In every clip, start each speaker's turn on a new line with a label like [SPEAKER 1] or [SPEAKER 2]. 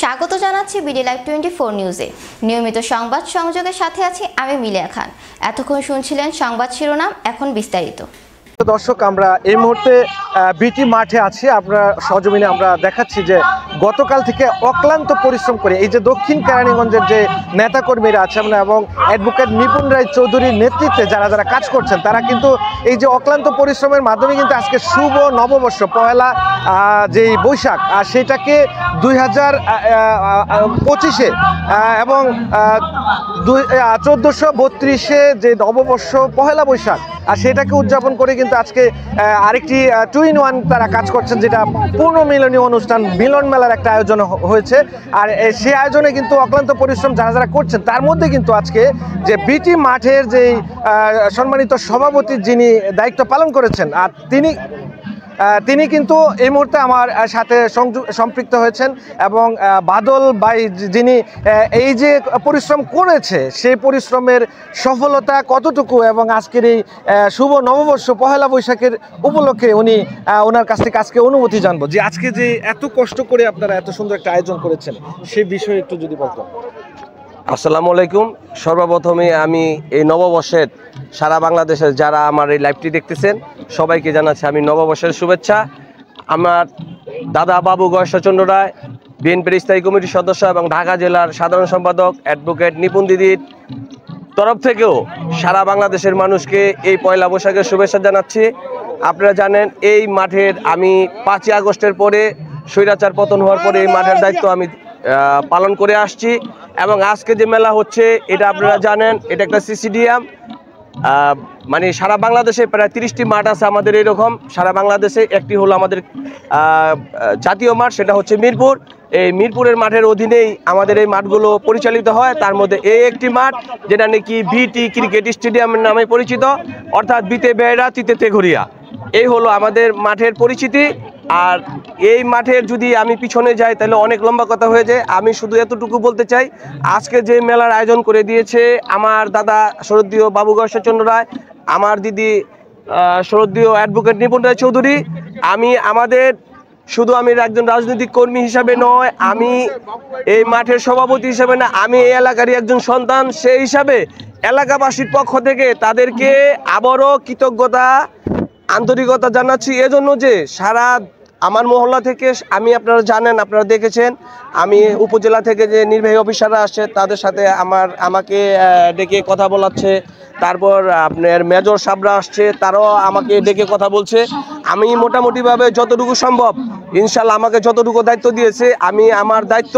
[SPEAKER 1] স্বাগত জানাচ্ছি BD live 24 নিউজে। নিয়মিত সংবাদ সংযোগের সাথে আছি আমি মিলিয়া খান। এতক্ষণ শুনছিলেন সংবাদ শিরোনাম, এখন বিস্তারিত।
[SPEAKER 2] দর্শক, আমরা এই মুহূর্তে বিটি মাঠে আছি। আমরা সহজমিনে আমরা দেখাচ্ছি যে গতকাল থেকে অক্লান্ত পরিশ্রম করে এই যে দক্ষিণ কেরানীগঞ্জের যে নেতাকর্মীরা আছেন এবং অ্যাডভোকেট নিপুণ রায় চৌধুরীর নেতৃত্বে যারা যারা কাজ করছেন, তারা কিন্তু এই যে অক্লান্ত পরিশ্রমের মাধ্যমে কিন্তু আজকে শুভ নববর্ষ পয়লা যেই বৈশাখ সেটাকে 2025-এ এবং 1432-এ যে নববর্ষ পহেলা বৈশাখ আর সেটাকে উদযাপন করে কিন্তু আজকে আরেকটি 2-in-1 তারা কাজ করছেন, যেটা পূর্ণ মিলনীয় অনুষ্ঠান মিলন মেলার একটা আয়োজন হয়েছে। আর সেই আয়োজনে কিন্তু অক্লান্ত পরিশ্রম যারা যারা করছেন, তার মধ্যে কিন্তু আজকে যে বিটি মাঠের যেই সম্মানিত সভাপতি যিনি দায়িত্ব পালন করেছেন, আর তিনি কিন্তু এই মুহূর্তে আমার সাথে সম্পৃক্ত হয়েছেন এবং বাদল ভাই যিনি এই যে পরিশ্রম করেছে সেই পরিশ্রমের সফলতা কতটুকু এবং আজকের এই শুভ নববর্ষ পহেলা বৈশাখের উপলক্ষে ওনার কাছ থেকে আজকে অনুমতি জানবো যে আজকে যে এত কষ্ট করে আপনারা এত সুন্দর একটা আয়োজন করেছেন সেই বিষয়ে একটু যদি বলতেন।
[SPEAKER 3] আসসালামু আলাইকুম। সর্বপ্রথমে আমি এই নববর্ষের সারা বাংলাদেশের যারা আমার এই লাইভটি দেখতেছেন সবাইকে জানাচ্ছি আমি নববর্ষের শুভেচ্ছা। আমার দাদা বাবু গয়েশ্বরচন্দ্র রায়, বিএনপির স্থায়ী কমিটির সদস্য এবং ঢাকা জেলার সাধারণ সম্পাদক অ্যাডভোকেট নিপুণ দিদির তরফ থেকেও সারা বাংলাদেশের মানুষকে এই পয়লা বৈশাখের শুভেচ্ছা জানাচ্ছি। আপনারা জানেন এই মাঠের আমি 5ই আগস্টের পরে স্বৈরাচার পতন হওয়ার পরে এই মাঠের দায়িত্ব আমি পালন করে আসছি এবং আজকে যে মেলা হচ্ছে এটা আপনারা জানেন, এটা একটা সিসিডিএম, মানে সারা বাংলাদেশে প্রায় 30টি মাঠ আছে আমাদের এরকম সারা বাংলাদেশে। একটি হলো আমাদের জাতীয় মাঠ, সেটা হচ্ছে মিরপুর। এই মিরপুরের মাঠের অধীনেই আমাদের এই মাঠগুলো পরিচালিত হয়। তার মধ্যে এই একটি মাঠ যেটা নাকি বিটি ক্রিকেট স্টেডিয়ামের নামে পরিচিত, অর্থাৎ বিতে বেড়া তিতে তেঘরিয়া, এই হলো আমাদের মাঠের পরিচিতি। আর এই মাঠের যদি আমি পিছনে যাই তাহলে অনেক লম্বা কথা হয়ে যায়। আমি শুধু এতটুকু বলতে চাই, আজকে যে মেলার আয়োজন করে দিয়েছে আমার দাদা শরদীয় বাবু গয়েশ্বরচন্দ্র রায়, আমার দিদি শরদীয় অ্যাডভোকেট নিপুণ রায় চৌধুরী, আমি একজন রাজনৈতিক কর্মী হিসাবে নয়, আমি এই মাঠের সভাপতি হিসাবে না, আমি এই এলাকারই একজন সন্তান। সেই হিসাবে এলাকাবাসীর পক্ষ থেকে তাদেরকে আবারও কৃতজ্ঞতা আন্তরিকতা জানাচ্ছি এজন্য যে সারা আমার মহল্লা থেকে আপনারা জানেন, আপনারা দেখেছেন, আমি উপজেলা থেকে যে নির্বাহী অফিসাররা আসছে তাদের সাথে আমাকে ডেকে কথা বলাচ্ছে। তারপর আপনার মেজর সাহেবরা আসছে, তারাও আমাকে ডেকে কথা বলছে। আমি মোটামুটিভাবে যতটুকু সম্ভব ইনশাল্লাহ আমাকে যতটুকু দায়িত্ব দিয়েছে আমি আমার দায়িত্ব,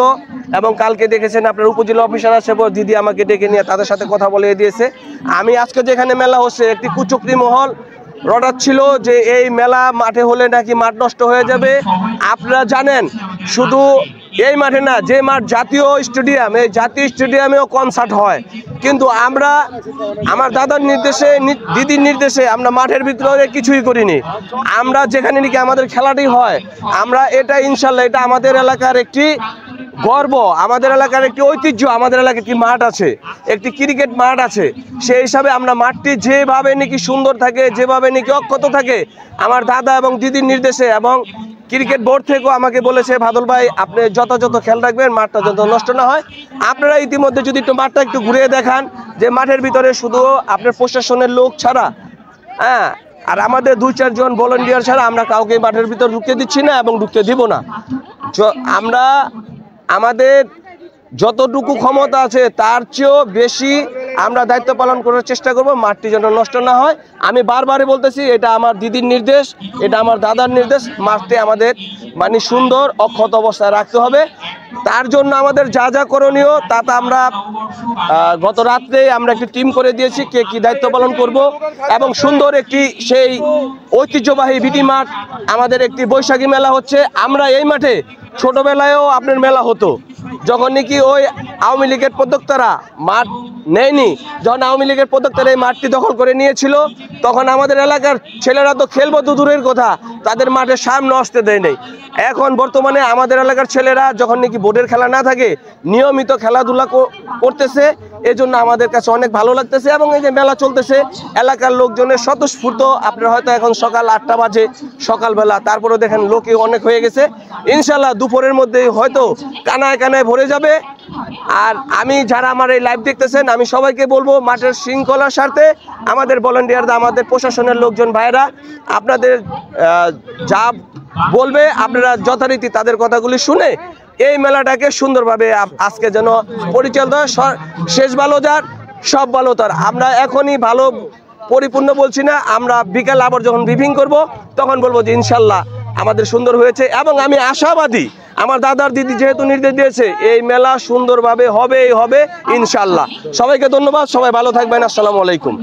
[SPEAKER 3] এবং কালকে দেখেছেন আপনার উপজেলা অফিসার আসে দিদি আমাকে ডেকে নিয়ে তাদের সাথে কথা বলিয়ে দিয়েছে। আমি আজকে যেখানে মেলা হচ্ছে একটি কুচক্রি মহল রটার ছিল যে এই মেলা মাঠে হলে নাকি মাঠ নষ্ট হয়ে যাবে। আপনারা জানেন শুধু এই মাঠে না, যে মাঠ জাতীয় স্টেডিয়াম, এই জাতীয় স্টেডিয়ামেও কনসার্ট হয়, কিন্তু আমরা আমার দাদার নির্দেশে দিদির নির্দেশে আমরা মাঠের ভিতরে কিছুই করিনি। আমরা যেখানে নাকি আমাদের খেলাটি হয়, আমরা এটা ইনশাল্লাহ এটা আমাদের এলাকার একটি গর্ব, আমাদের এলাকার একটি ঐতিহ্য। আমাদের এলাকায় একটি মাঠ আছে, একটি ক্রিকেট মাঠ আছে, সেই হিসাবে আমরা মাঠটি যেভাবে নাকি সুন্দর থাকে, যেভাবে নাকি অক্ষত থাকে, আমার দাদা এবং দিদির নির্দেশে এবং ক্রিকেট বোর্ড থেকেও আমাকে বলেছে বাদল ভাই আপনি যথাযথ খেয়াল রাখবেন, মাঠটা যত নষ্ট না হয়। আপনারা ইতিমধ্যে যদি একটু মাঠটা একটু ঘুরিয়ে দেখান যে মাঠের ভিতরে শুধু আপনার প্রশাসনের লোক ছাড়া, আর আমাদের 2-4 জন ভলান্টিয়ার ছাড়া আমরা কাউকে মাঠের ভিতর ঢুকতে দিচ্ছি না এবং ঢুকতে দিব না। আমরা আমাদের যতটুকু ক্ষমতা আছে তার চেয়েও বেশি আমরা দায়িত্ব পালন করার চেষ্টা করব, মাঠটি যেন নষ্ট না হয়। আমি বারবারই বলতেছি এটা আমার দিদির নির্দেশ, এটা আমার দাদার নির্দেশ, মাঠটি আমাদের মানে সুন্দর অক্ষত অবস্থায় রাখতে হবে। তার জন্য আমাদের যা যা করণীয় তা আমরা গত রাত্রে আমরা একটি টিম করে দিয়েছি, কে কি দায়িত্ব পালন করব, এবং সুন্দর একটি সেই ঐতিহ্যবাহী বিটি মাঠ আমাদের একটি বৈশাখী মেলা হচ্ছে। আমরা এই মাঠে ছোটবেলায়ও আপনার মেলা হতো, যখন নাকি ওই আওয়ামী লীগের প্রত্যক্তারা মাঠ নেয়নি। যখন আওয়ামী লীগের প্রত্যেকটা এই মাঠটি দখল করে নিয়েছিল তখন আমাদের এলাকার ছেলেরা তো খেলবো তো দূরের কথা, তাদের মাঠের সামনে আসতে দেয় নাই। এখন বর্তমানে আমাদের এলাকার ছেলেরা যখন নাকি বোর্ডের খেলা না থাকে নিয়মিত খেলাধুলা করতেছে, এজন্য আমাদের কাছে অনেক ভালো লাগতেছে। এবং এই যে মেলা চলতেছে এলাকার লোকজনের স্বতঃস্ফূর্ত, আপনার হয়তো এখন সকাল 8টা বাজে সকালবেলা, তারপরে দেখেন লোকে অনেক হয়ে গেছে। ইনশাল্লাহ দুপুরের মধ্যে হয়তো কানায় কানায় ভরে যাবে। আর আমি যারা আমার এই লাইভ দেখতেছেন আমি সবাইকে বলবো মাঠের শৃঙ্খলার স্বার্থে আমাদের ভলান্টিয়াররা, আমাদের প্রশাসনের লোকজন ভাইরা আপনাদের যা বলবে আপনারা যথারীতি তাদের কথাগুলি শুনে এই মেলাটাকে সুন্দরভাবে আজকে যেন পরিচালিত হয়। শেষ ভালো যার সব ভালো তার। আমরা এখনই ভালো পরিপূর্ণ বলছি না, আমরা বিকাল আবার যখন ব্রিফিং করব তখন বলবো যে ইনশাল্লাহ আমাদের সুন্দর হয়েছে। এবং আমি আশাবাদী, আমার দাদার দিদি যেহেতু নির্দেশ দিয়েছে এই মেলা সুন্দরভাবে হবে ইনশাল্লাহ। সবাইকে ধন্যবাদ, সবাই ভালো থাকবেন। আসসালামু আলাইকুম।